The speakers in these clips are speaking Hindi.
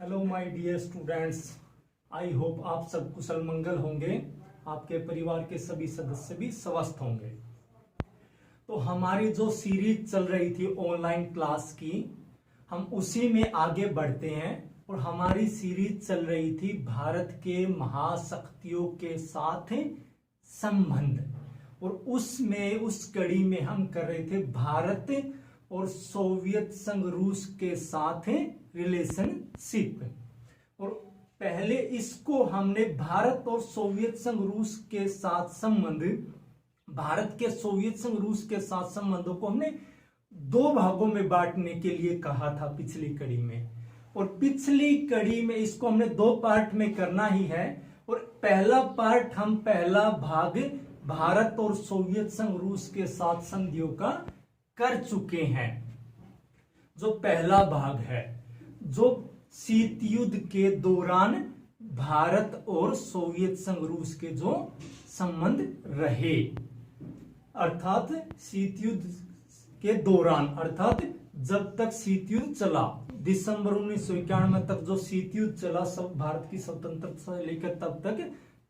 Hello my dear students, I hope आप सब कुशल मंगल होंगे। आपके परिवार के सभी सदस्य भी स्वस्थ होंगे। तो हमारी जो सीरीज चल रही थी ऑनलाइन क्लास की, हम उसी में आगे बढ़ते हैं। और हमारी सीरीज चल रही थी भारत के महाशक्तियों के साथ संबंध, और उसमें उस कड़ी में हम कर रहे थे भारत और सोवियत संघ रूस के साथ रिलेशनशिप। और पहले इसको हमने भारत और सोवियत संघ रूस के साथ संबंध, भारत के सोवियत संघ रूस के साथ संबंधों को हमने दो भागों में बांटने के लिए कहा था पिछली कड़ी में। और पिछली कड़ी में इसको हमने दो पार्ट में करना ही है। और पहला पार्ट, हम पहला भाग भारत और सोवियत संघ रूस के साथ संधियों का कर चुके हैं। जो पहला भाग है, जो शीत युद्ध के दौरान भारत और सोवियत संघ रूस के जो संबंध रहे, अर्थात शीत युद्ध के दौरान, अर्थात जब तक शीत युद्ध चला, दिसंबर 1991 तक जो शीत युद्ध चला, सब भारत की स्वतंत्रता से लेकर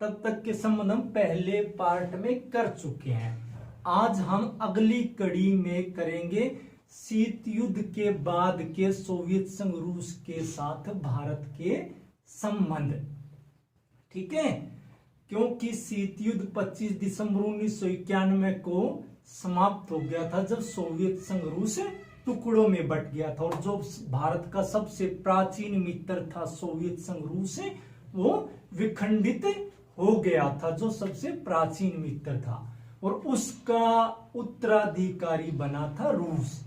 तब तक के संबंध हम पहले पार्ट में कर चुके हैं। आज हम अगली कड़ी में करेंगे शीत युद्ध के बाद के सोवियत संघ रूस के साथ भारत के संबंध। ठीक है, क्योंकि शीत युद्ध 25 दिसंबर 1991 को समाप्त हो गया था, जब सोवियत संघ रूस टुकड़ों में बट गया था। और जो भारत का सबसे प्राचीन मित्र था सोवियत संघ रूस, वो विखंडित हो गया था, जो सबसे प्राचीन मित्र था, और उसका उत्तराधिकारी बना था रूस।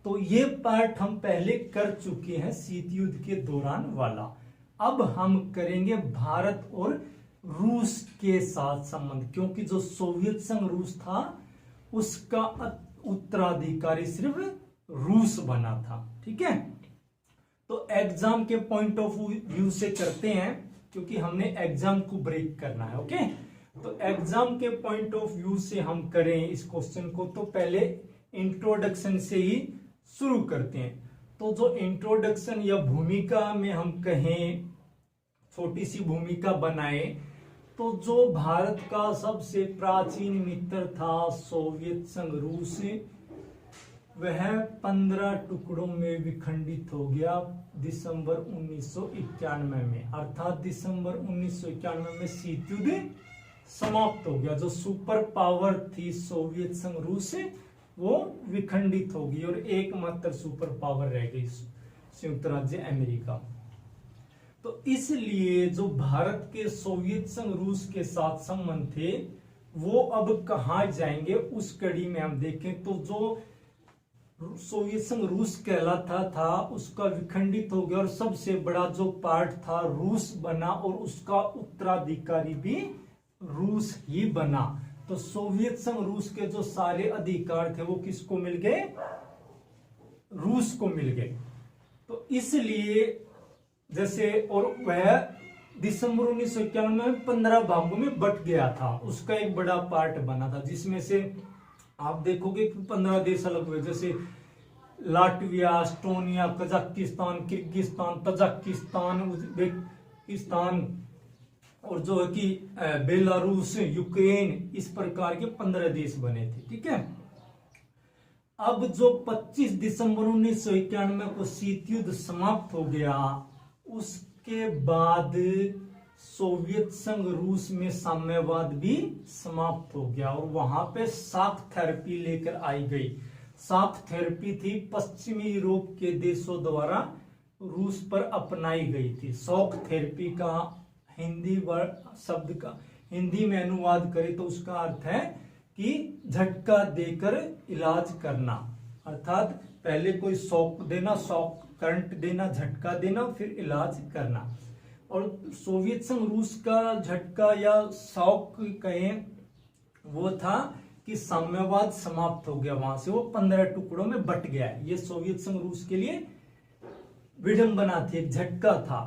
तो ये पार्ट हम पहले कर चुके हैं शीत युद्ध के दौरान वाला। अब हम करेंगे भारत और रूस के साथ संबंध, क्योंकि जो सोवियत संघ रूस था उसका उत्तराधिकारी सिर्फ रूस बना था। ठीक है, तो एग्जाम के पॉइंट ऑफ व्यू से करते हैं, क्योंकि हमने एग्जाम को ब्रेक करना है। ओके, तो एग्जाम के पॉइंट ऑफ व्यू से हम करें इस क्वेश्चन को, तो पहले इंट्रोडक्शन से ही शुरू करते हैं। तो जो इंट्रोडक्शन या भूमिका में हम कहें, छोटी सी भूमिका बनाए, तो जो भारत का सबसे प्राचीन मित्र था सोवियत संघ रूस, वह 15 टुकड़ों में विखंडित हो गया दिसंबर 1991 में, अर्थात दिसंबर 1991 में शीत युद्ध समाप्त हो गया। जो सुपर पावर थी सोवियत संघ रूस, वो विखंडित हो गई और एकमात्र सुपर पावर रह गई संयुक्त राज्य अमेरिका। तो इसलिए जो भारत के सोवियत संघ रूस के साथ संबंध थे, वो अब कहां जाएंगे उस कड़ी में हम देखें। तो जो सोवियत संघ रूस कहलाता था उसका विखंडित हो गया, और सबसे बड़ा जो पार्ट था रूस बना, और उसका उत्तराधिकारी भी रूस ही बना। तो सोवियत संघ रूस के जो सारे अधिकार थे वो किसको मिल गए? रूस को मिल गए। तो इसलिए जैसे, और वह दिसंबर 1991 में 15 भागों में बट गया था, उसका एक बड़ा पार्ट बना था, जिसमें से आप देखोगे कि 15 देश अलग हुए, जैसे Latvia, Estonia, Kazakhstan, Kyrgyzstan, Tajikistan, Uzbekistan, और जो है कि बेलारूस, यूक्रेन, इस प्रकार के 15 देश बने थे। ठीक है, अब जो 25 दिसंबर 1991 को शीत युद्ध समाप्त हो गया, उसके बाद सोवियत संघ रूस में साम्यवाद भी समाप्त हो गया, और वहां पे शॉक थेरेपी लेकर आई गई। शॉक थेरेपी थी पश्चिमी यूरोप के देशों द्वारा रूस पर अपनाई गई थी। शॉक थेरेपी का हिंदी वर्ड शब्द का हिंदी में अनुवाद करें तो उसका अर्थ है कि झटका देकर इलाज करना, अर्थात पहले कोई शॉक देना, शॉक करंट देना, झटका देना, फिर इलाज करना। और सोवियत संघ रूस का झटका या शॉक कहें, वो था कि साम्यवाद समाप्त हो गया, वहां से वो 15 टुकड़ों में बट गया। ये सोवियत संघ रूस के लिए विडंबना थी, एक झटका था।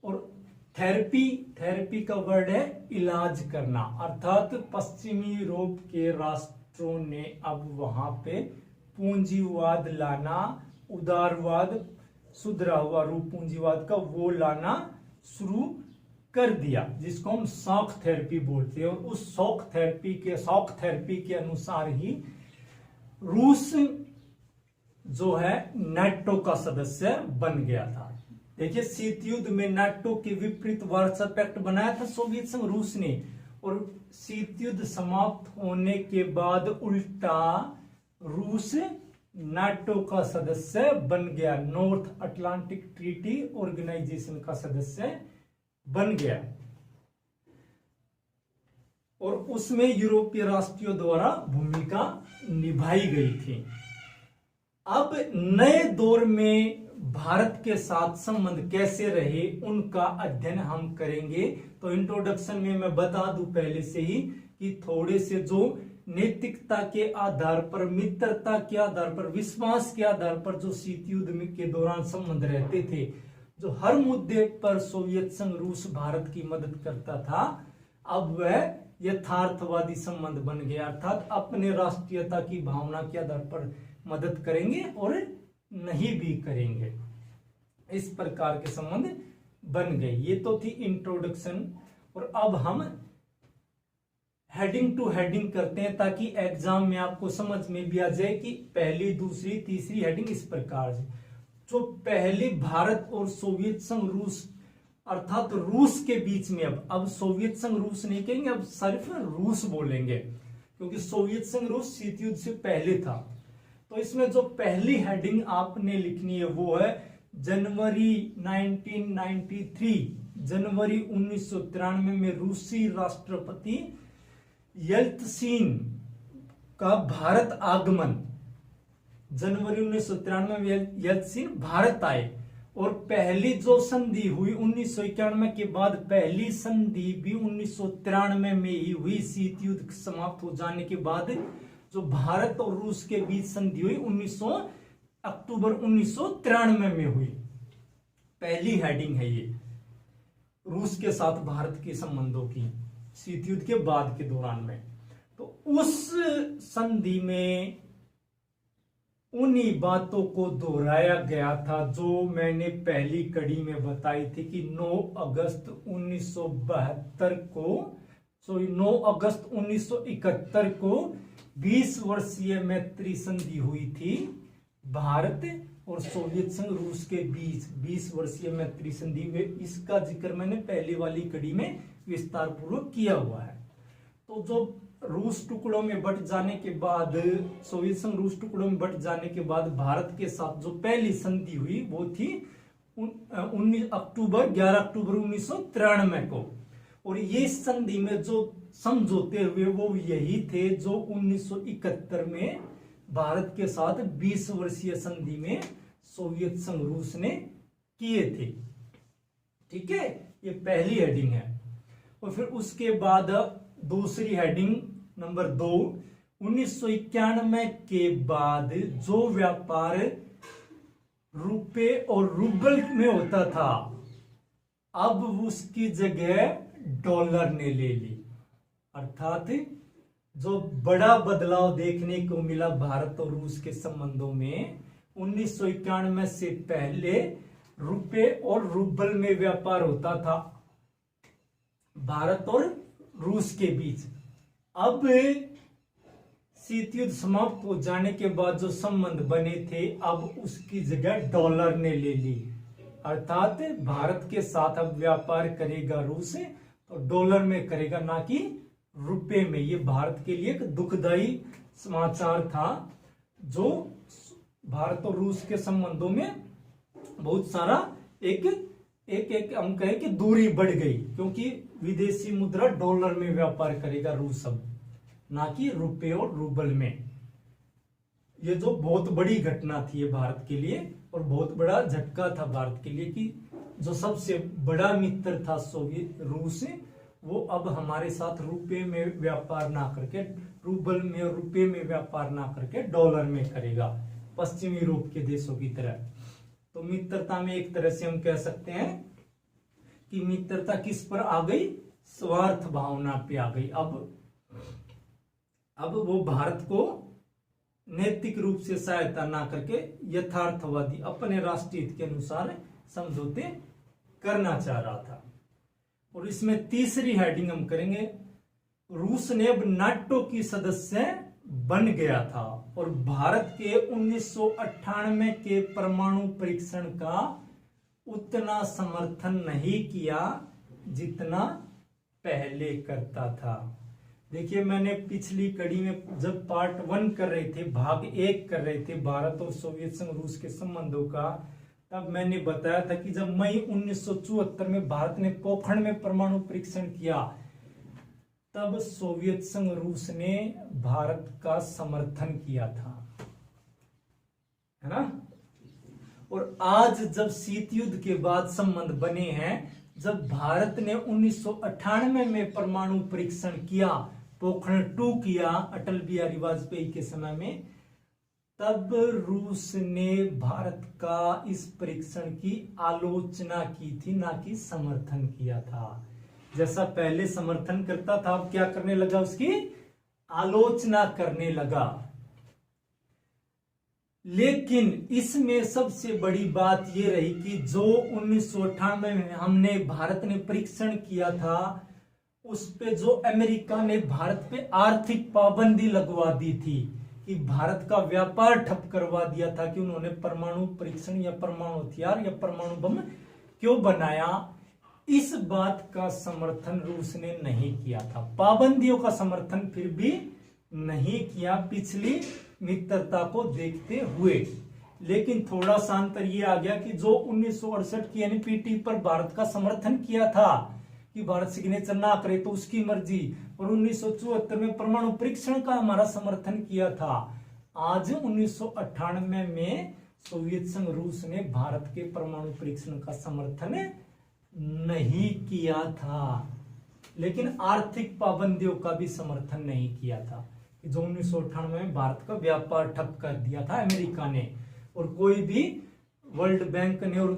और थेरेपी का वर्ड है इलाज करना, अर्थात पश्चिमी यूरोप के राष्ट्रों ने अब वहां पे पूंजीवाद लाना, उदारवाद, सुधरा हुआ रूप पूंजीवाद का वो लाना शुरू कर दिया, जिसको हम शॉक थेरेपी बोलते हैं। और उस शॉक थेरेपी के अनुसार ही रूस जो है नाटो का सदस्य बन गया था। देखिए, शीत युद्ध में नाटो के विपरीत वार्सा पैक्ट बनाया था सोवियत संघ रूस ने, और शीत युद्ध समाप्त होने के बाद उल्टा रूस नाटो का सदस्य बन गया, नॉर्थ अटलांटिक ट्रीटी ऑर्गेनाइजेशन का सदस्य बन गया। और उसमें यूरोपीय राष्ट्रों द्वारा भूमिका निभाई गई थी। अब नए दौर में भारत के साथ संबंध कैसे रहे उनका अध्ययन हम करेंगे। तो इंट्रोडक्शन में मैं बता दूं पहले से ही कि थोड़े से जो नैतिकता के आधार पर, मित्रता के आधार पर, विश्वास के आधार पर जो शीत युद्ध के दौरान संबंध रहते थे, जो हर मुद्दे पर सोवियत संघ रूस भारत की मदद करता था, अब वह यथार्थवादी संबंध बन गया, अर्थात अपने राष्ट्रीयता की भावना के आधार पर मदद करेंगे और नहीं भी करेंगे, इस प्रकार के संबंध बन गए। ये तो थी इंट्रोडक्शन। और अब हम हेडिंग टू हेडिंग करते हैं ताकि एग्जाम में आपको समझ में भी आ जाए कि पहली, दूसरी, तीसरी हेडिंग इस प्रकार से। जो पहली भारत और सोवियत संघ रूस अर्थात रूस के बीच में, अब सोवियत संघ रूस नहीं कहेंगे, अब सिर्फ रूस बोलेंगे, क्योंकि सोवियत संघ रूस शीत युद्ध से पहले था। तो इसमें जो पहली हेडिंग आपने लिखनी है वो है जनवरी 1993, जनवरी 1993 में रूसी राष्ट्रपति येल्त्सिन का भारत आगमन। जनवरी 1993 में येल्त्सिन भारत आए और पहली जो संधि हुई 1991 के बाद, पहली संधि भी 1993 में ही हुई। शीत युद्ध समाप्त हो जाने के बाद जो भारत और रूस के बीच संधि हुई अक्टूबर 1993 में हुई। पहली हेडिंग है ये, रूस के साथ भारत के संबंधों की शीत युद्ध के बाद के दौरान में। तो उस संधि में उन्हीं बातों को दोहराया गया था जो मैंने पहली कड़ी में बताई थी कि 9 अगस्त 1971 को 20 वर्षीय मैत्री संधि हुई थी भारत और सोवियत संघ रूस के बीच। 20 वर्षीय मैत्री संधि हुई, इसका जिक्र मैंने पहली वाली कड़ी में विस्तार पूर्वक किया हुआ है। तो जो रूस टुकड़ों में बट जाने के बाद, सोवियत संघ रूस टुकड़ों में बट जाने के बाद भारत के साथ जो पहली संधि हुई वो थी 11 अक्टूबर 1993 को। और ये संधि में जो समझौते हुए वो यही थे जो 1971 में भारत के साथ 20 वर्षीय संधि में सोवियत संघ रूस ने किए थे। ठीक है, ये पहली हेडिंग है। और फिर उसके बाद दूसरी हेडिंग नंबर 2, 1991 के बाद जो व्यापार रुपए और रूबल में होता था, अब उसकी जगह डॉलर ने ले ली। अर्थात जो बड़ा बदलाव देखने को मिला भारत और रूस के संबंधों में, 1991 से पहले रुपए और रूबल में व्यापार होता था भारत और रूस के बीच। अब शीत युद्ध समाप्त हो जाने के बाद जो संबंध बने थे, अब उसकी जगह डॉलर ने ले ली। अर्थात भारत के साथ अब व्यापार करेगा रूस तो डॉलर में करेगा, ना कि रुपए में। ये भारत के लिए एक दुखदाई समाचार था, जो भारत और रूस के संबंधों में बहुत सारा एक हम कहें कि दूरी बढ़ गई, क्योंकि विदेशी मुद्रा डॉलर में व्यापार करेगा रूस अब, ना कि रुपए और रूबल में। ये जो बहुत बड़ी घटना थी ये भारत के लिए, और बहुत बड़ा झटका था भारत के लिए कि जो सबसे बड़ा मित्र था सोवियत रूस, वो अब हमारे साथ रुपए में व्यापार ना करके, रूबल में और रुपए में व्यापार ना करके डॉलर में करेगा, पश्चिमी यूरोप के देशों की तरह। तो मित्रता में एक तरह से हम कह सकते हैं कि मित्रता किस पर आ गई, स्वार्थ भावना पे आ गई। अब वो भारत को नैतिक रूप से सहायता ना करके यथार्थवादी अपने राष्ट्रीय हित के अनुसार समझौते करना चाह रहा था। और इसमें तीसरी हेडिंग हम करेंगे, रूस ने अब नाटो की सदस्य बन गया था और भारत के 1998 के परमाणु परीक्षण का उतना समर्थन नहीं किया जितना पहले करता था। देखिए, मैंने पिछली कड़ी में जब पार्ट 1 कर रहे थे, भाग 1 कर रहे थे भारत और सोवियत संघ रूस के संबंधों का, तब मैंने बताया था कि जब मई 1974 में भारत ने पोखरण में परमाणु परीक्षण किया, तब सोवियत संघ रूस ने भारत का समर्थन किया था, है ना। और आज जब शीत युद्ध के बाद संबंध बने हैं, जब भारत ने 1998 में परमाणु परीक्षण किया, पोखरण 2 किया अटल बिहारी वाजपेयी के समय में, तब रूस ने भारत का इस परीक्षण की आलोचना की थी, ना कि समर्थन किया था। जैसा पहले समर्थन करता था, अब क्या करने लगा, उसकी आलोचना करने लगा। लेकिन इसमें सबसे बड़ी बात यह रही कि जो 1998 में हमने भारत ने परीक्षण किया था, उस पे जो अमेरिका ने भारत पे आर्थिक पाबंदी लगवा दी थी, कि भारत का व्यापार ठप करवा दिया था कि उन्होंने परमाणु परीक्षण या परमाणु हथियार या परमाणु बम क्यों बनाया, इस बात का समर्थन रूस ने नहीं किया था। पाबंदियों का समर्थन फिर भी नहीं किया पिछली मित्रता को देखते हुए। लेकिन थोड़ा सा अंतर यह आ गया कि जो 1968 की एनपीटी पर भारत का समर्थन किया था कि भारत सिग्नेचर ना करे तो उसकी मर्जी, और 1974 में परमाणु परीक्षण का हमारा समर्थन किया था, आज 1998 में सोवियत संघ रूस ने भारत के परमाणु परीक्षण का समर्थन नहीं किया था। लेकिन आर्थिक पाबंदियों का भी समर्थन नहीं किया था, कि जो 1998 में भारत का व्यापार ठप कर दिया था अमेरिका ने, और कोई भी वर्ल्ड बैंक ने और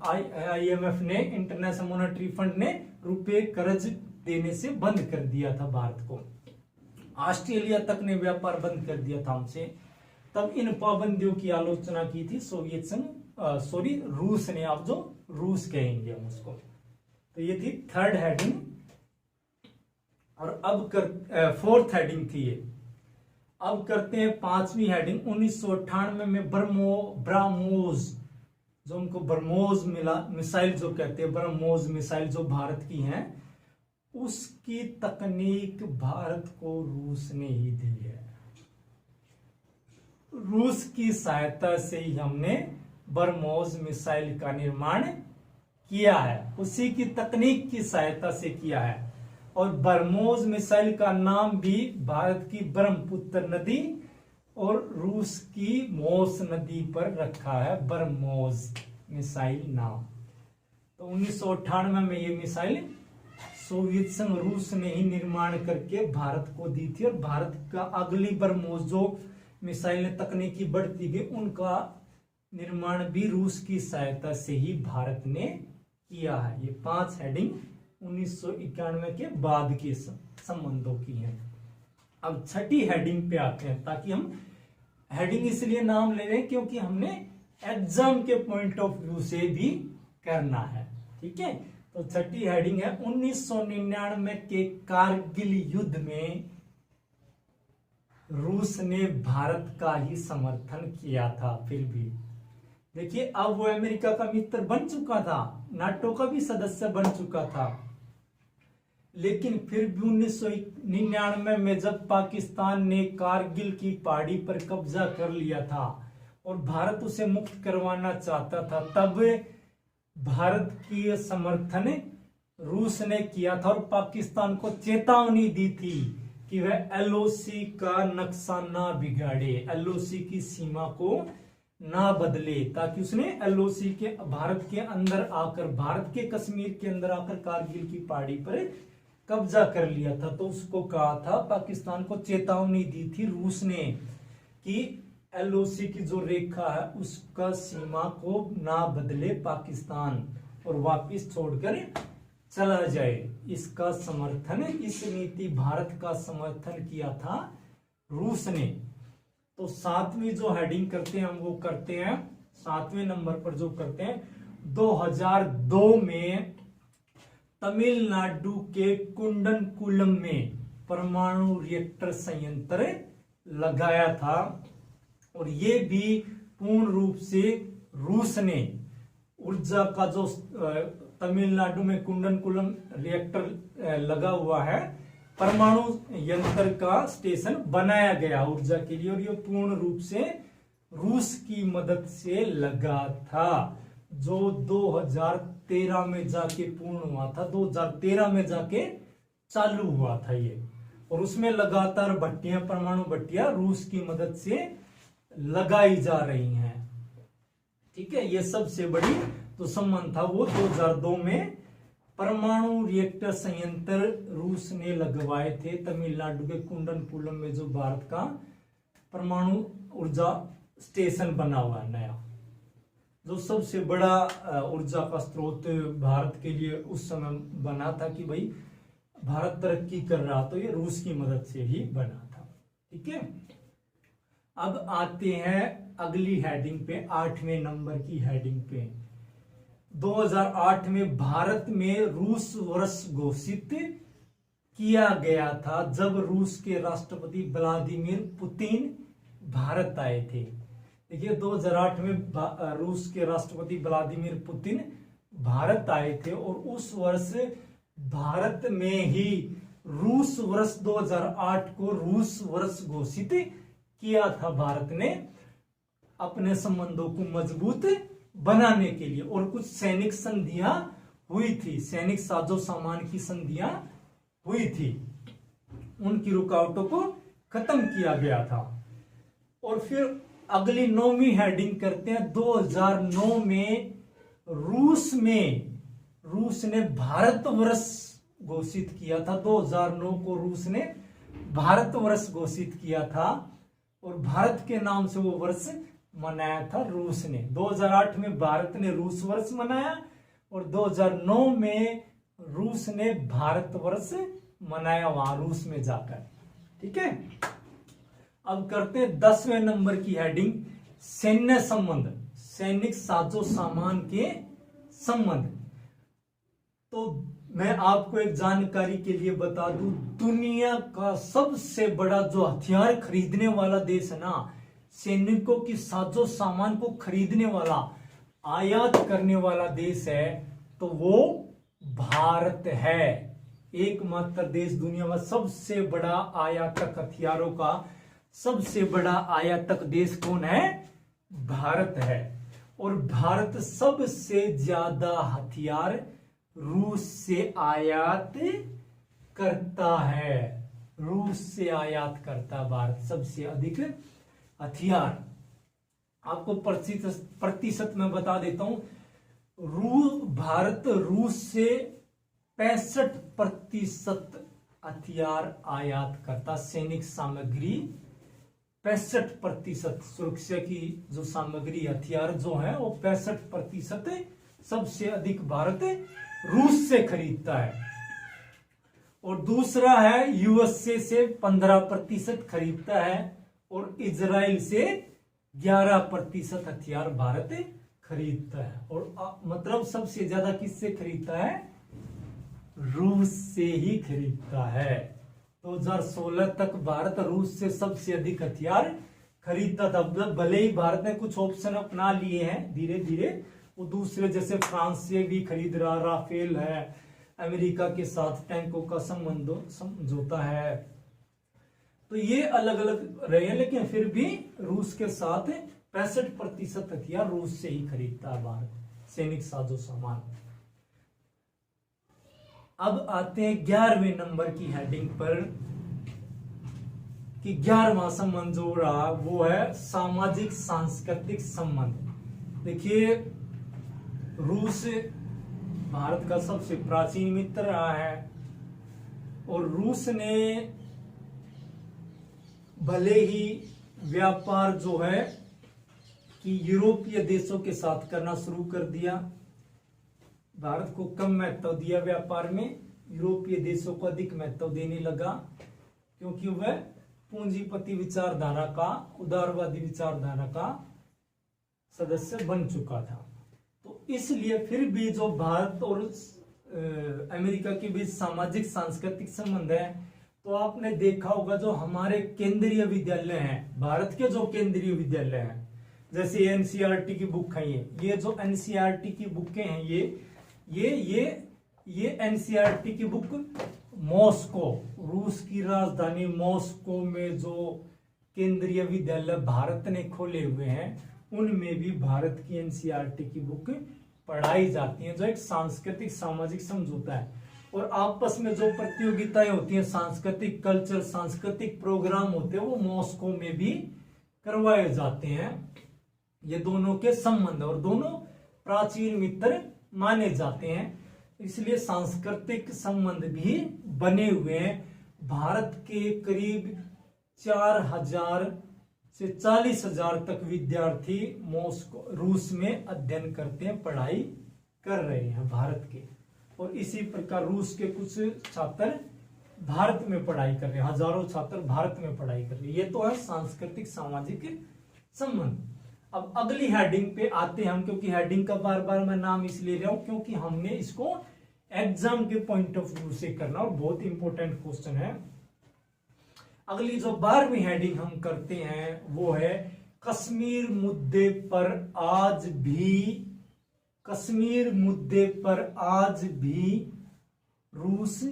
IMF ने, इंटरनेशनल मॉनेटरी फंड ने रुपए कर्ज देने से बंद कर दिया था भारत को। ऑस्ट्रेलिया तक ने व्यापार बंद कर दिया था हमसे। तब इन पाबंदियों की आलोचना की थी सोवियत संघ, रूस ने, आप जो रूस कहेंगे हम उसको। तो ये थी थर्ड हेडिंग। और अब फोर्थ हेडिंग थी ये। अब करते हैं पांचवी हेडिंग। 1998 में ब्रह्मोस, जो उनको ब्रह्मोस मिसाइल जो कहते हैं, ब्रह्मोस मिसाइल जो भारत की हैं, उसकी तकनीक भारत को रूस ने ही दी है। रूस की सहायता से ही हमने ब्रह्मोस मिसाइल का निर्माण किया है, उसी की तकनीक की सहायता से किया है। और ब्रह्मोस मिसाइल का नाम भी भारत की ब्रह्मपुत्र नदी और रूस की मोस नदी पर रखा है, ब्रह्मोस मिसाइल नाम। तो 1998 में ये मिसाइल सोवियत संघ रूस ने ही निर्माण करके भारत को दी थी। और भारत का अगली ब्रह्मोस जो मिसाइल तकनीकी बढ़ती गई, उनका निर्माण भी रूस की सहायता से ही भारत ने किया है। ये 5 हेडिंग 1991 के बाद के संबंधों की हैं। अब छठी हेडिंग पे आते हैं, ताकि हम हेडिंग इसलिए नाम ले रहे हैं क्योंकि हमने एग्जाम के पॉइंट ऑफ व्यू से भी करना है, ठीक है। तो छठी हेडिंग है 1999 के कारगिल युद्ध में रूस ने भारत का ही समर्थन किया था। फिर भी देखिए, अब वो अमेरिका का मित्र बन चुका था, नाटो का भी सदस्य बन चुका था, लेकिन फिर भी 1999 में जब पाकिस्तान ने कारगिल की पहाड़ी पर कब्जा कर लिया था और भारत उसे मुक्त करवाना चाहता था, तब भारत की समर्थन रूस ने किया था और पाकिस्तान को चेतावनी दी थी कि वह LOC का नक्शा ना बिगाड़े, LOC की सीमा को ना बदले, ताकि उसने LOC के भारत के अंदर आकर, भारत के कश्मीर के अंदर आकर कारगिल की पहाड़ी पर कब्जा कर लिया था। तो उसको कहा था, पाकिस्तान को चेतावनी दी थी रूस ने कि LOC की जो रेखा है उसका सीमा को ना बदले पाकिस्तान और वापिस छोड़कर चला जाए। इसका समर्थन, इस नीति भारत का समर्थन किया था रूस ने। तो सातवीं जो हेडिंग करते हैं हम वो करते हैं, सातवें नंबर पर जो करते हैं, 2002 में तमिलनाडु के कुंडनकुलम में परमाणु रिएक्टर संयंत्र लगाया था। और ये भी पूर्ण रूप से रूस ने ऊर्जा का जो तमिलनाडु में कुंडनकुलम रिएक्टर लगा हुआ है, परमाणु यंत्र का स्टेशन बनाया गया ऊर्जा के लिए, और ये पूर्ण रूप से रूस की मदद से लगा था, जो 2013 में जाके पूर्ण हुआ था, 2013 में जाके चालू हुआ था ये। और उसमें लगातार भट्टियां, परमाणु भट्टियां रूस की मदद से लगाई जा रही हैं। ठीक है, ये सबसे बड़ी तो संबंध था वो 2002 में परमाणु रिएक्टर संयंत्र रूस ने लगवाए थे तमिलनाडु के कुंडनकुलम में, जो भारत का परमाणु ऊर्जा स्टेशन बना हुआ है नया, जो सबसे बड़ा ऊर्जा का स्रोत भारत के लिए उस समय बना था कि भाई भारत तरक्की कर रहा, तो ये रूस की मदद से ही बना था। ठीक है, अब आते हैं अगली हेडिंग पे, 8वें नंबर की हेडिंग पे। 2008 में भारत में रूस वर्ष घोषित किया गया था, जब रूस के राष्ट्रपति व्लादिमीर पुतिन भारत आए थे। देखिए 2008 में रूस के राष्ट्रपति व्लादिमीर पुतिन भारत आए थे, और उस वर्ष भारत में ही रूस वर्ष 2008 को रूस वर्ष घोषित किया था भारत ने, अपने संबंधों को मजबूत बनाने के लिए। और कुछ सैनिक संधियां हुई थी, सैनिक साजो सामान की संधियां हुई थी, उनकी रुकावटों को खत्म किया गया था। और फिर अगली 9वीं हेडिंग करते हैं, 2009 में रूस ने भारतवर्ष घोषित किया था। 2009 को रूस ने भारतवर्ष घोषित किया था, और भारत के नाम से वो वर्ष मनाया था रूस ने। 2008 में भारत ने रूस वर्ष मनाया, और 2009 में रूस ने भारतवर्ष मनाया वहां रूस में जाकर। ठीक है, अब करते हैं 10वें नंबर की हेडिंग, सैन्य संबंध, सैनिक साजो सामान के संबंध। तो मैं आपको एक जानकारी के लिए बता दूं, दुनिया का सबसे बड़ा जो हथियार खरीदने वाला देश है ना, सैनिकों की साजो सामान को खरीदने वाला, आयात करने वाला देश है, तो वो भारत है। एकमात्र देश दुनिया में सबसे बड़ा आयातक, हथियारों का सबसे बड़ा आयातक देश कौन है? भारत है। और भारत सबसे ज्यादा हथियार रूस से आयात करता है, रूस से आयात करता है भारत सबसे अधिक हथियार। आपको प्रतिशत में बता देता हूं, भारत रूस से 65% हथियार आयात करता, सैनिक सामग्री 65%, सुरक्षा की जो सामग्री हथियार जो है वो 65% सबसे अधिक भारत रूस से खरीदता है। और दूसरा है यूएसए से 15% खरीदता है, और इजराइल से 11% हथियार भारत खरीदता है। और मतलब सबसे ज्यादा किससे खरीदता है? रूस से ही खरीदता है। 2016 तक भारत रूस से सबसे अधिक हथियार खरीदता था। भले ही भारत ने कुछ ऑप्शन अपना लिए हैं धीरे धीरे, वो दूसरे जैसे फ्रांस से भी खरीद रहा, राफेल है, अमेरिका के साथ टैंकों का समझौता है, तो ये अलग अलग रहे, लेकिन फिर भी रूस के साथ 65% हथियार रूस से ही खरीदता है भारत, सैनिक साजो सामान। अब आते हैं 11वें नंबर की हेडिंग पर, कि 11वां संबंध जो रहा वो है सामाजिक सांस्कृतिक संबंध। देखिए रूस भारत का सबसे प्राचीन मित्र रहा है, और रूस ने भले ही व्यापार जो है कि यूरोपीय देशों के साथ करना शुरू कर दिया, भारत को कम महत्व दिया व्यापार में, यूरोपीय देशों को अधिक महत्व देने लगा, क्योंकि वह पूंजीपति विचारधारा का, उदारवादी विचारधारा का सदस्य बन चुका था। तो इसलिए फिर भी जो भारत और अमेरिका के बीच सामाजिक सांस्कृतिक संबंध है, तो आपने देखा होगा जो हमारे केंद्रीय विद्यालय हैं, भारत के जो केंद्रीय विद्यालय हैं, जैसे एनसीईआरटी की बुक है, ये जो एनसीईआरटी की बुकें हैं, ये एनसीईआरटी की बुक मॉस्को, रूस की राजधानी मॉस्को में जो केंद्रीय विद्यालय भारत ने खोले हुए हैं, उनमें भी भारत की एनसीईआरटी की बुक पढ़ाई जाती है, जो एक सांस्कृतिक सामाजिक समझौता है। और आपस में जो प्रतियोगिताएं होती हैं, सांस्कृतिक कल्चर, सांस्कृतिक प्रोग्राम होते हैं, वो मॉस्को में भी करवाए जाते हैं। ये दोनों के संबंध और दोनों प्राचीन मित्र माने जाते हैं, इसलिए सांस्कृतिक संबंध भी बने हुए हैं। भारत के करीब 4,000 से 40,000 तक विद्यार्थी मॉस्को, रूस में अध्ययन करते हैं, पढ़ाई कर रहे हैं भारत के। और इसी प्रकार रूस के कुछ छात्र भारत में पढ़ाई कर रहे हैं, हजारों छात्र भारत में पढ़ाई कर रहे हैं। ये तो है सांस्कृतिक सामाजिक संबंध। अब अगली हेडिंग पे आते हैं हम, क्योंकि हेडिंग का बार बार मैं नाम इसलिए रहा हूं क्योंकि हमने इसको एग्जाम के पॉइंट ऑफ व्यू से करना और बहुत इंपॉर्टेंट क्वेश्चन है। अगली जो 12वीं हेडिंग हम करते हैं वो है कश्मीर मुद्दे पर आज भी, कश्मीर मुद्दे पर आज भी रूस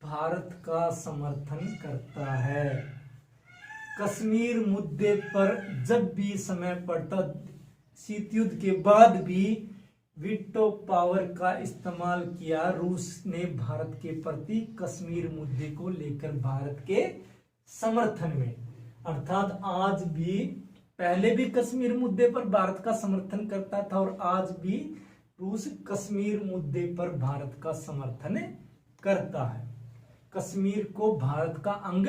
भारत का समर्थन करता है। कश्मीर मुद्दे पर जब भी समय पड़ता, शीत युद्ध के बाद भी वीटो पावर का इस्तेमाल किया रूस ने भारत के प्रति, कश्मीर मुद्दे को लेकर भारत के समर्थन में। अर्थात आज भी, पहले भी कश्मीर मुद्दे पर भारत का समर्थन करता था और आज भी रूस कश्मीर मुद्दे पर भारत का समर्थन करता है, कश्मीर को भारत का अंग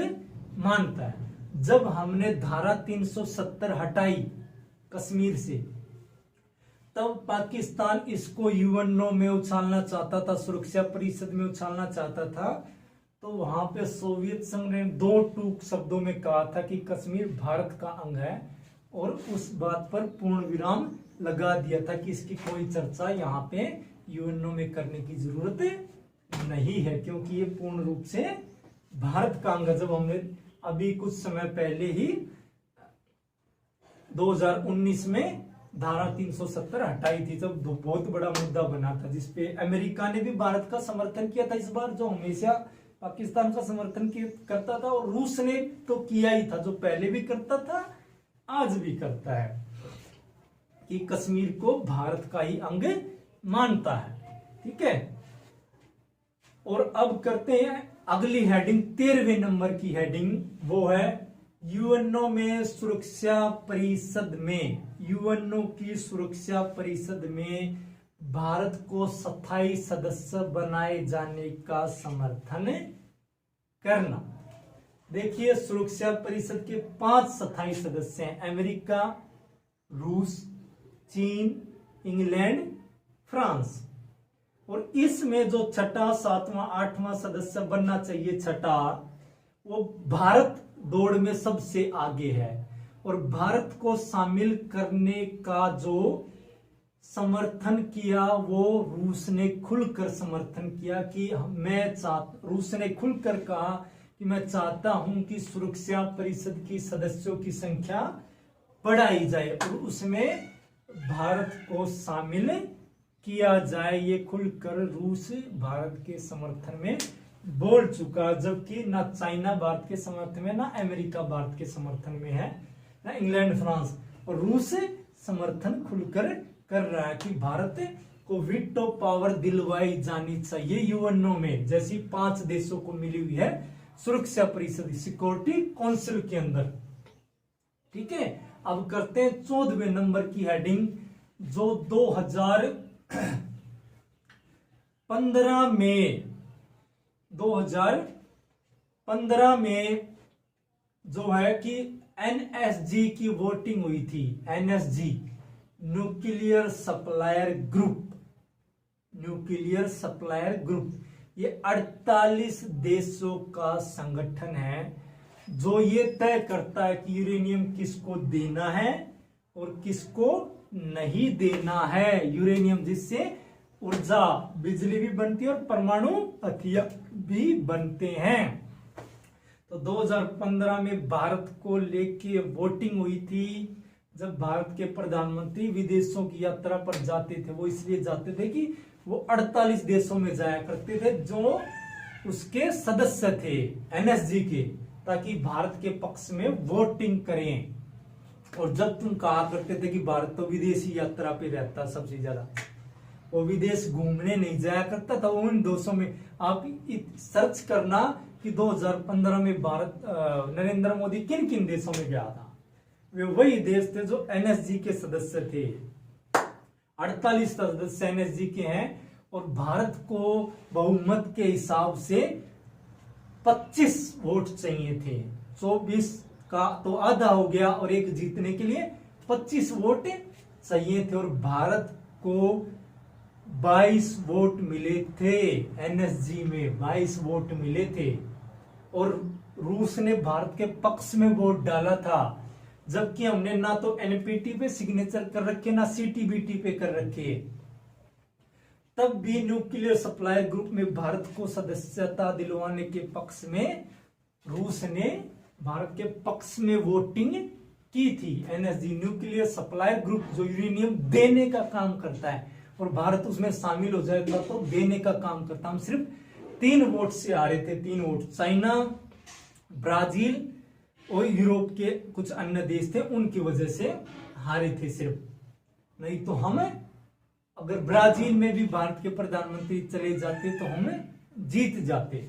मानता है। जब हमने धारा 370 हटाई कश्मीर से, तब पाकिस्तान इसको यूएनओ में उछालना चाहता था, सुरक्षा परिषद में उछालना चाहता था, तो वहां पे सोवियत संघ ने 2 टूक शब्दों में कहा था कि कश्मीर भारत का अंग है, और उस बात पर पूर्ण विराम लगा दिया था कि इसकी कोई चर्चा यहाँ पे यूएनओ में करने की जरूरत नहीं है, क्योंकि ये पूर्ण रूप से भारत का अंग है। जब हमने अभी कुछ समय पहले ही 2019 में धारा 370 हटाई थी, जब बहुत बड़ा मुद्दा बना था, जिसपे अमेरिका ने भी भारत का समर्थन किया था इस बार, जो हमेशा पाकिस्तान का समर्थन करता था, और रूस ने तो किया ही था, जो पहले भी करता था आज भी करता है, कि कश्मीर को भारत का ही अंग मानता है। ठीक है, और अब करते हैं अगली हेडिंग, 13वें नंबर की हेडिंग, वो है यूएनओ में सुरक्षा परिषद में, यूएनओ की सुरक्षा परिषद में भारत को स्थायी सदस्य बनाए जाने का समर्थन करना। देखिए, सुरक्षा परिषद के 5 स्थायी सदस्य हैं, अमेरिका, रूस, चीन, इंग्लैंड, फ्रांस। और इसमें जो 6वां, 7वां, 8वां सदस्य बनना चाहिए, 6, वो भारत दौड़ में सबसे आगे है। और भारत को शामिल करने का जो समर्थन किया, वो रूस ने खुलकर समर्थन किया कि रूस ने खुलकर कहा कि मैं चाहता हूं कि सुरक्षा परिषद की सदस्यों की संख्या बढ़ाई जाए और उसमें भारत को शामिल किया जाए। ये खुलकर रूस भारत के समर्थन में बोल चुका, जबकि ना चाइना भारत के समर्थन में, ना अमेरिका भारत के समर्थन में है, ना इंग्लैंड, फ्रांस, और रूस समर्थन खुलकर कर रहा है कि भारत को वीटो पावर दिलवाई जानी चाहिए यूएनओ में, जैसी 5 देशों को मिली हुई है सुरक्षा परिषद, सिक्योरिटी काउंसिल के अंदर। ठीक है, अब करते हैं 14वें नंबर की हेडिंग, जो 2015 में जो है कि एनएसजी की वोटिंग हुई थी, NSG, nuclear supplier group, nuclear supplier group, ये 48 देशों का संगठन है जो ये तय करता है कि यूरेनियम किसको देना है और किसको नहीं देना है। यूरेनियम जिससे ऊर्जा, बिजली भी बनती है और परमाणु हथियार भी बनते हैं। तो 2015 में भारत को लेके वोटिंग हुई थी। जब भारत के प्रधानमंत्री विदेशों की यात्रा पर जाते थे, वो इसलिए जाते थे कि वो 48 देशों में जाया करते थे जो उसके सदस्य थे एनएसजी के, ताकि भारत के पक्ष में वोटिंग करें। और जब तुम कहा करते थे कि भारत तो विदेशी यात्रा पे रहता सबसे ज्यादा, वो विदेश घूमने नहीं जाया करता था, उन देशों में आप सर्च करना कि 2015 में भारत नरेंद्र मोदी किन किन देशों में गया था। वे वही देश थे जो एनएसजी के सदस्य थे। 48 सदस्य एनएसजी के हैं और भारत को बहुमत के हिसाब से 25 वोट चाहिए थे। 24 का तो आधा हो गया और एक जीतने के लिए 25 वोट चाहिए थे और भारत को 22 वोट मिले थे। एनएसजी में 22 वोट मिले थे और रूस ने भारत के पक्ष में वोट डाला था, जबकि हमने ना तो एनपीटी पे सिग्नेचर कर रखे ना सीटीबीटी पे कर रखे। तब भी न्यूक्लियर सप्लाई ग्रुप में भारत को सदस्यता दिलवाने के पक्ष में रूस ने भारत के पक्ष में वोटिंग की थी। एनएसजी न्यूक्लियर सप्लाई ग्रुप जो यूरेनियम देने का काम करता है और भारत उसमें शामिल हो जाएगा तो देने का काम करता। हम सिर्फ 3 वोट से हारे थे, 3 वोट। चाइना, ब्राजील और यूरोप के कुछ अन्य देश थे, उनकी वजह से हारे थे सिर्फ। नहीं तो हम अगर ब्राजील में भी भारत के प्रधानमंत्री चले जाते तो हम जीत जाते।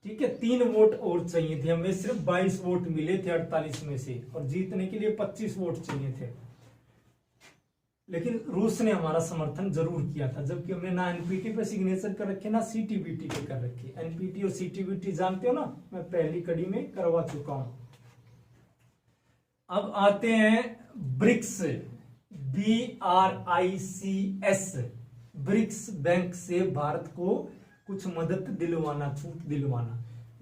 ठीक है, 3 वोट और चाहिए थे, हमें सिर्फ 22 वोट मिले थे 48 में से, और जीतने के लिए 25 वोट चाहिए थे। लेकिन रूस ने हमारा समर्थन जरूर किया था, जबकि हमने ना एनपीटी पे सिग्नेचर कर रखे ना सीटीबीटी पे कर रखे। एनपीटी और सीटीबीटी जानते हो ना, मैं पहली कड़ी में करवा चुका हूं। अब आते हैं ब्रिक्स, BRICS। ब्रिक्स बैंक से भारत को कुछ मदद दिलवाना, छूट दिलवाना।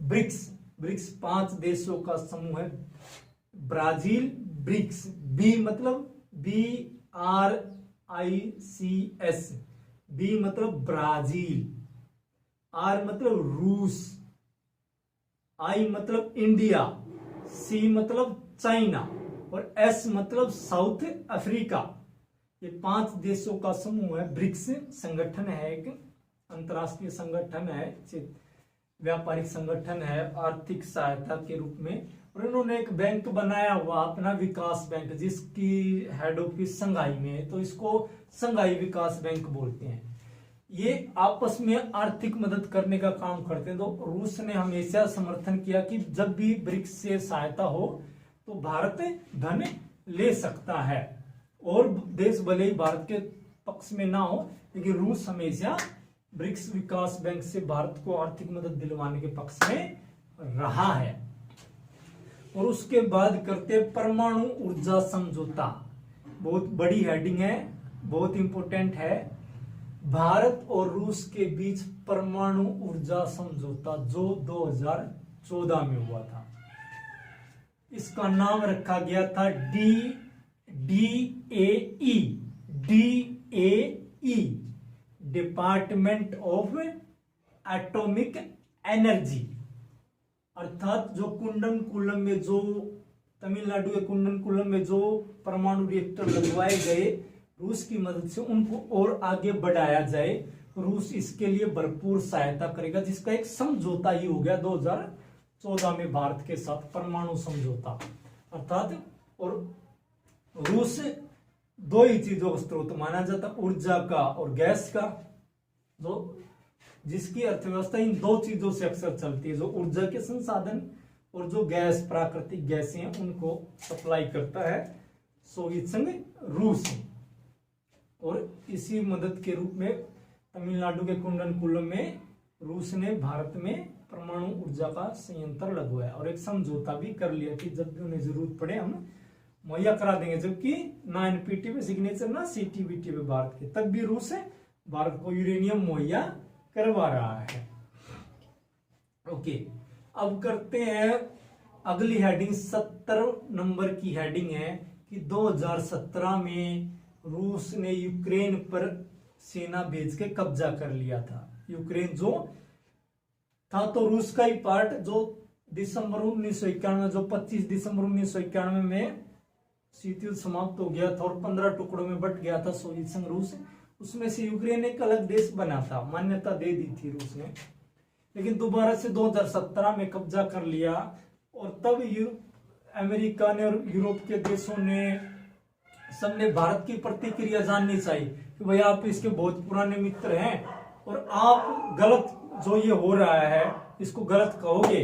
ब्रिक्स 5 देशों का समूह है। ब्राजील, ब्रिक्स, बी मतलब BRICS, बी मतलब ब्राजील, आर मतलब रूस, आई मतलब इंडिया, सी मतलब चाइना और एस मतलब साउथ अफ्रीका। ये 5 देशों का समूह है। ब्रिक्स संगठन है, एक अंतरराष्ट्रीय संगठन है, व्यापारिक संगठन है, आर्थिक सहायता के रूप में। और इन्होंने एक बैंक बनाया हुआ अपना, विकास बैंक, जिसकी हेड ऑफिस संघाई में है, तो इसको संघाई विकास बैंक बोलते हैं। ये आपस में आर्थिक मदद करने का काम करते हैं। तो रूस ने हमेशा समर्थन किया कि जब भी ब्रिक्स से सहायता हो तो भारत धन ले सकता है, और देश भले ही भारत के पक्ष में ना हो, लेकिन रूस हमेशा ब्रिक्स विकास बैंक से भारत को आर्थिक मदद दिलवाने के पक्ष में रहा है। और उसके बाद करते परमाणु ऊर्जा समझौता। बहुत बड़ी हेडिंग है, बहुत इंपॉर्टेंट है। भारत और रूस के बीच परमाणु ऊर्जा समझौता जो 2014 में हुआ था, इसका नाम रखा गया था DAE, department of atomic energy. अर्थात जो कुंडनकुलम में, जो तमिलनाडु के कुंडनकुलम में जो परमाणु रिएक्टर लगवाए गए रूस की मदद से, उनको और आगे बढ़ाया जाए। रूस इसके लिए भरपूर सहायता करेगा, जिसका एक समझौता ही हो गया 2014 में भारत के साथ, परमाणु समझौता। अर्थात और रूस 2 ही चीजों का स्रोत माना जाता, ऊर्जा का और गैस का, जो जिसकी अर्थव्यवस्था इन 2 चीजों से अक्सर चलती है, जो ऊर्जा के संसाधन और जो गैस, प्राकृतिक गैसें हैं, उनको सप्लाई करता है सोवियत संघ रूस। और इसी मदद के रूप में तमिलनाडु के कुंडनकुलम में रूस ने भारत में परमाणु ऊर्जा का संयंत्र लगवाया और एक समझौता भी कर लिया कि जब भी उन्हें जरूरत पड़े हम मुहैया करा देंगे, जबकि ना एनपीटी पे सिग्नेचर ना सीटीबीटी पे भारत के, तब भी रूस भारत को यूरेनियम मुहैया करवा रहा है। ओके, अब करते हैं अगली हेडिंग, 70 नंबर की हेडिंग है कि 2017 में रूस ने यूक्रेन पर सेना भेज के कब्जा कर लिया था। यूक्रेन जो था तो रूस का ही पार्ट, जो दिसंबर 1991 जो 25 दिसंबर 1991 में शीत युद्ध समाप्त हो गया था और 15 टुकड़ों में बट गया था सोवियत संघ रूस, उसमें से यूक्रेन एक अलग देश बना था, मान्यता दे दी थी रूस ने। लेकिन दोबारा से 2017 में कब्जा कर लिया और तब अमेरिका ने और यूरोप के देशों ने सबने भारत की प्रतिक्रिया जाननी चाहिए कि भाई आप इसके बहुत पुराने मित्र हैं और आप गलत जो ये हो रहा है इसको गलत कहोगे।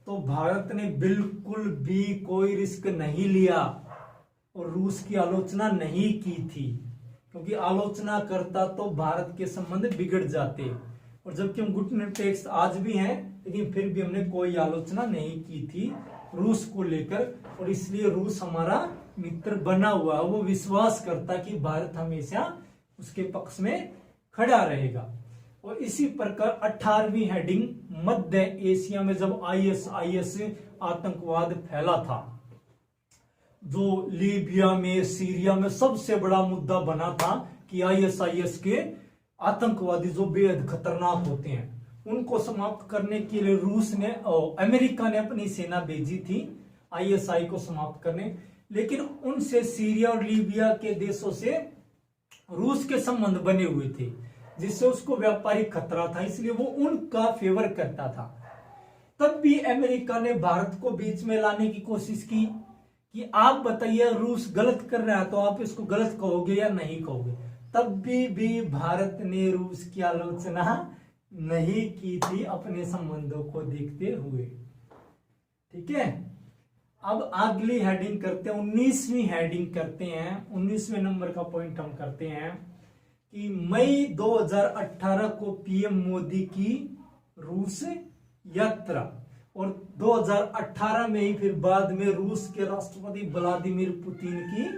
तो भारत ने बिल्कुल भी कोई रिस्क नहीं लिया और रूस की आलोचना नहीं की थी, क्योंकि आलोचना करता तो भारत के संबंध बिगड़ जाते। और जबकि हम घुटने टेक्स्ट आज भी हैं, लेकिन फिर भी हमने कोई आलोचना नहीं की थी रूस को लेकर, और इसलिए रूस हमारा मित्र बना हुआ, वो विश्वास करता कि भारत हमेशा उसके पक्ष में खड़ा रहेगा। और इसी प्रकार 18वीं हेडिंग, मध्य एशिया में जब आईएस आतंकवाद फैला था, जो लीबिया में सीरिया में सबसे बड़ा मुद्दा बना था कि आईएस के आतंकवादी जो बेहद खतरनाक होते हैं उनको समाप्त करने के लिए रूस ने अमेरिका ने अपनी सेना भेजी थी आईएसआई को समाप्त करने। लेकिन उनसे सीरिया और लीबिया के देशों से रूस के संबंध बने हुए थे, जिससे उसको व्यापारिक खतरा था, इसलिए वो उनका फेवर करता था। तब भी अमेरिका ने भारत को बीच में लाने की कोशिश की कि आप बताइए रूस गलत कर रहा है तो आप इसको गलत कहोगे या नहीं कहोगे। तब भी भारत ने रूस की आलोचना नहीं की थी अपने संबंधों को देखते हुए। ठीक है, अब अगली हेडिंग करते हैं, 19वीं हेडिंग करते हैं। 19वें नंबर का पॉइंट हम करते हैं कि मई 2018 को पीएम मोदी की रूस यात्रा, और 2018 में ही फिर बाद में रूस के राष्ट्रपति व्लादिमीर पुतिन की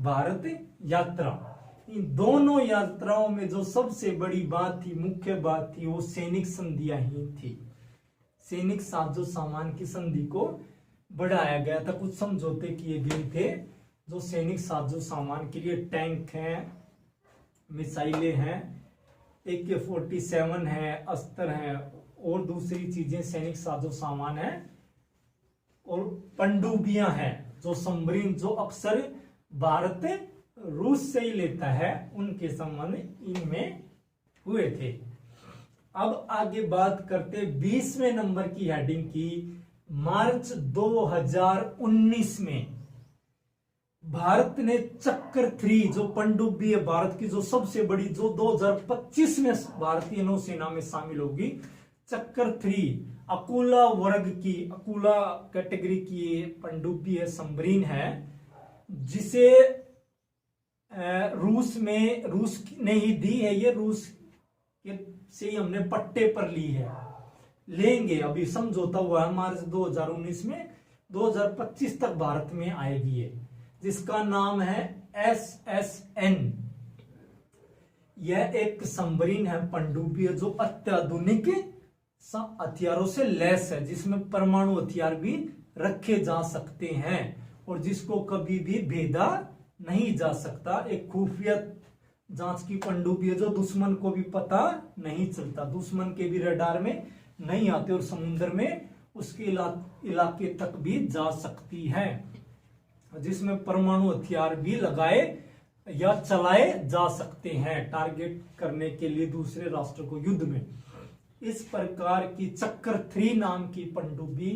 भारत यात्रा। इन दोनों यात्राओं में जो सबसे बड़ी बात थी, मुख्य बात थी, वो सैनिक संधियां ही थी। सैनिक साजो सामान की संधि को बढ़ाया गया था, कुछ समझौते किए गए थे जो सैनिक साजो सामान के लिए टैंक हैं, मिसाइलें हैं, AK-47 है, अस्त्र हैं और दूसरी चीजें सैनिक साजो सामान है, और पनडुब्बियां हैं जो सबमरीन जो अक्सर भारत रूस से ही लेता है, उनके संबंध इनमें हुए थे। अब आगे बात करते 20वें नंबर की हेडिंग की। मार्च 2019 में भारत ने चक्र 3 जो पनडुब्बी है भारत की, जो सबसे बड़ी, जो 2025 में भारतीय नौसेना में शामिल होगी, चक्र 3 अकुला वर्ग की, अकुला कैटेगरी की पनडुब्बी है, सबमरीन है, जिसे रूस ने ही दी है। ये रूस से ही हमने पट्टे पर ली है, लेंगे, अभी समझौता हुआ है मार्च 2019 में, 2025 तक भारत में आएगी ये, जिसका नाम है SSN। यह एक सबमरीन है, पनडुब्बी है, जो अत्याधुनिक हथियारों से लैस है, जिसमें परमाणु हथियार भी रखे जा सकते हैं और जिसको कभी भी भेदा नहीं जा सकता। एक खुफिया जांच की पनडुब्बी है जो दुश्मन को भी पता नहीं चलता, दुश्मन के भी रडार में नहीं आते और समुद्र में उसके इलाके तक भी जा सकती है, जिसमें परमाणु हथियार भी लगाए या चलाए जा सकते हैं टारगेट करने के लिए दूसरे राष्ट्र को युद्ध में। इस प्रकार की चक्र 3 नाम की पनडुब्बी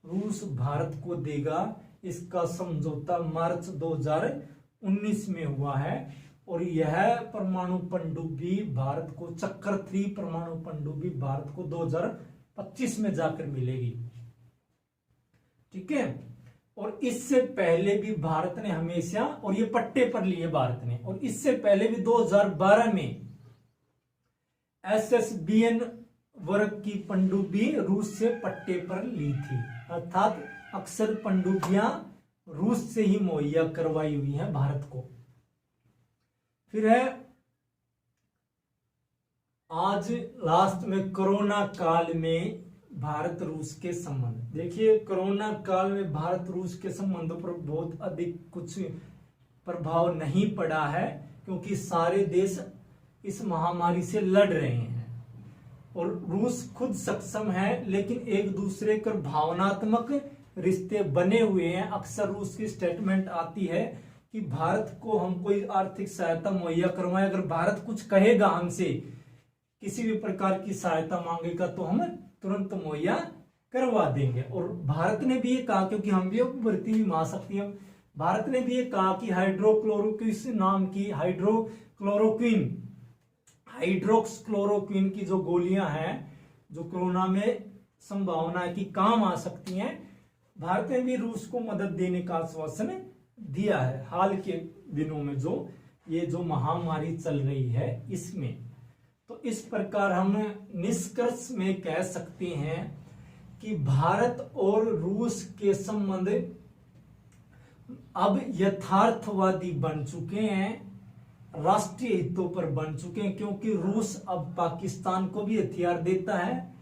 रूस भारत को देगा। इसका समझौता मार्च 2019 में हुआ है और यह परमाणु पनडुब्बी भारत को, चक्र 3 परमाणु पनडुब्बी भारत को 2025 में जाकर मिलेगी। ठीक है, और इससे पहले भी भारत ने हमेशा, और ये पट्टे पर लिए भारत ने, और इससे पहले भी 2012 में SSBN वर्ग की पनडुब्बी रूस से पट्टे पर ली थी, अर्थात अक्सर पनडुब्बियां रूस से ही मुहैया करवाई हुई हैं भारत को। फिर है आज लास्ट में, कोरोना काल में भारत रूस के संबंध। देखिए, कोरोना काल में भारत रूस के संबंधों पर बहुत अधिक कुछ प्रभाव नहीं पड़ा है, क्योंकि सारे देश इस महामारी से लड़ रहे हैं और रूस खुद सक्षम है, लेकिन एक दूसरे के भावनात्मक रिश्ते बने हुए हैं। अक्सर रूस की स्टेटमेंट आती है कि भारत को हम कोई आर्थिक सहायता मुहैया करवाएं, अगर भारत कुछ कहेगा हमसे, किसी भी प्रकार की सहायता मांगेगा तो हम तुरंत मुहैया करवा देंगे। और भारत ने भी ये कहा, क्योंकि हम भी उभरती हुई महाशक्ति हैं, भारत ने भी ये कहा कि हाइड्रोक्लोरोक्विन नाम की हाइड्रोक्सक्लोरोक्विन की जो गोलियां हैं, जो कोरोना में संभावना है कि काम आ सकती हैं, भारत ने भी रूस को मदद देने का आश्वासन दिया है हाल के दिनों में जो महामारी चल रही है इसमें। तो इस प्रकार हम निष्कर्ष में कह सकते हैं कि भारत और रूस के संबंध अब यथार्थवादी बन चुके हैं, राष्ट्रीय हितों पर बन चुके हैं, क्योंकि रूस अब पाकिस्तान को भी हथियार देता है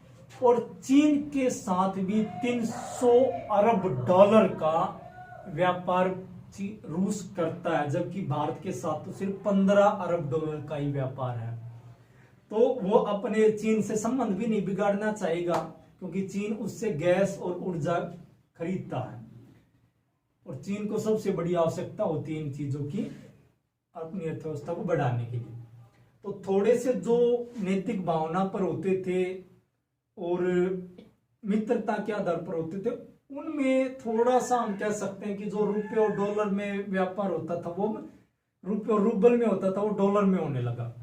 और चीन के साथ भी 300 अरब डॉलर का व्यापार रूस करता है, जबकि भारत के साथ तो सिर्फ 15 अरब डॉलर का ही व्यापार है। तो वो अपने चीन से संबंध भी नहीं बिगाड़ना चाहेगा, क्योंकि चीन उससे गैस और ऊर्जा खरीदता है और चीन को सबसे बड़ी आवश्यकता होती है इन चीजों की अपनी अर्थव्यवस्था को बढ़ाने के लिए। तो थोड़े से जो नैतिक भावना पर होते थे और मित्रता के आधार पर होते थे, उनमें थोड़ा सा हम कह सकते हैं कि जो रुपये और डॉलर में व्यापार होता था, वो रुपये और रूबल में होता था, वो डॉलर में होने लगा।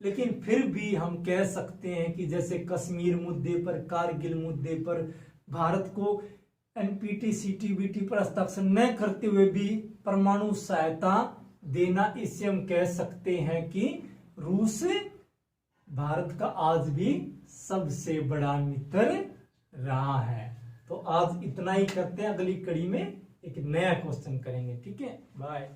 लेकिन फिर भी हम कह सकते हैं कि जैसे कश्मीर मुद्दे पर, कारगिल मुद्दे पर भारत को एनपीटी सीटीबीटी पर हस्ताक्षर न करते हुए भी परमाणु सहायता देना, इससे हम कह सकते हैं कि रूस भारत का आज भी सबसे बड़ा मित्र रहा है। तो आज इतना ही करते हैं, अगली कड़ी में एक नया क्वेश्चन करेंगे। ठीक है, बाय।